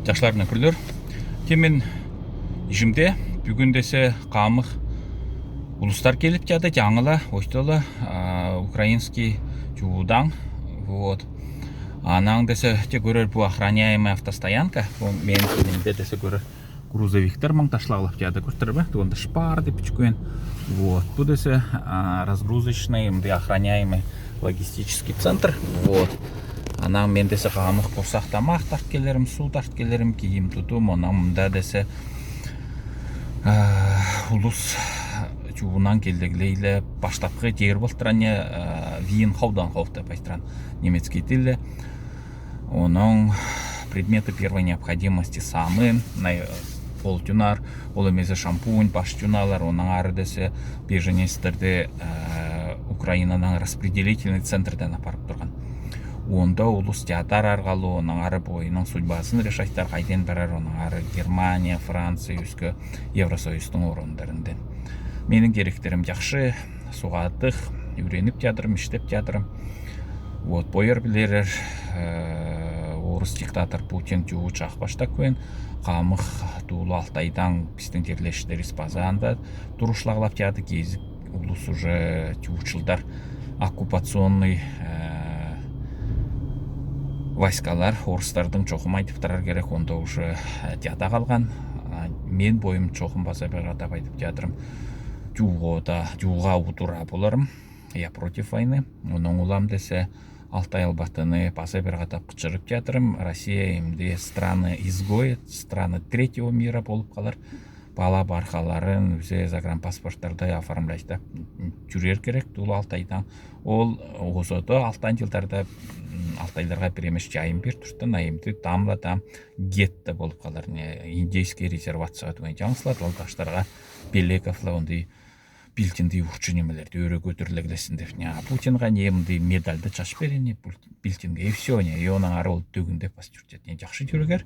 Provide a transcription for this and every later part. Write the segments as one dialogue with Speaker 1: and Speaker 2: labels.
Speaker 1: Жашларына күрлөр. Темен ижимде бүгүндесе камык улустар келип жады, жаңыла, ойтола, украинский жуудаң. Вот. Анан десе те көрөр бу охраняемая автостоянка. Мен десе көрөр грузовиктер маң ташлагылап жады, көртөрбө? Туганда шпар деп чүкөн. Вот. Бу десе разгрузочный, охраняемый логистический центр. Вот. Анан мен десе камык курсак тамак тарткелерим, суу тарткелерим, кийим тутум, анан мында десе улус жуунан келдегилейле баштапкы жер болтуране вин хаудан хауфта байтран немецкий тилде. Онун предметы первой необходимости самы, полтюнар, ол эмесе шампунь, баштюналар, онун ары десе беженецтерди Украинанын распределительный центрден апарып турган. Онда улус театр аркылуу онун ары боюнун судьбасын решайттар, кайден барар, онун ары Германия, Франция, үскө Евросоюздун орундарынден. Менин керектерим жакшы, сугаттык, үйрөнүп жатырым, иштеп жатырым. Вот, боер билерер, орус диктатор Путин жуу чак баштап көн, камык туулу Алтайдан биздин жерлештерибиз базаанда турушлаглап жады, кезик улус уже жуучулдар оккупационный войскалар орустардын чокум айтып турар керек, онда уже жада калган. Мен боюм чокум баса бир атап айтып жатырым. Жууга утура боларым. Я против войны. Онун улам десе Алтай албатыны баса бир атап кычырып жатырым. Россия эмди страны изгоя, страны третьего мира болуп калар. Бала баркаларын үзе загранпаспорттарды оформляйта жүрер керек тул Алтайдан. Ол озодо 60 жылдарда Алтайларга бир эмес жайым бер туртан, айымды тамлада гетто болуп калар. Индейский резервацияга деген жаңсылар, жолдаштарга Белековла ондай билтинди урчу немелерди өрө көтөрүлө келесин деп. Путинга эмди медальды чачып берени билтинге, и все, и онун ары ол төгүндеп бас жүрчүт. Жакшы жүрөгөр,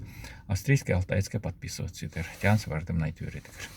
Speaker 1: австрийский, алтайский подписываться етер. Жансы бардым айтып бередикер.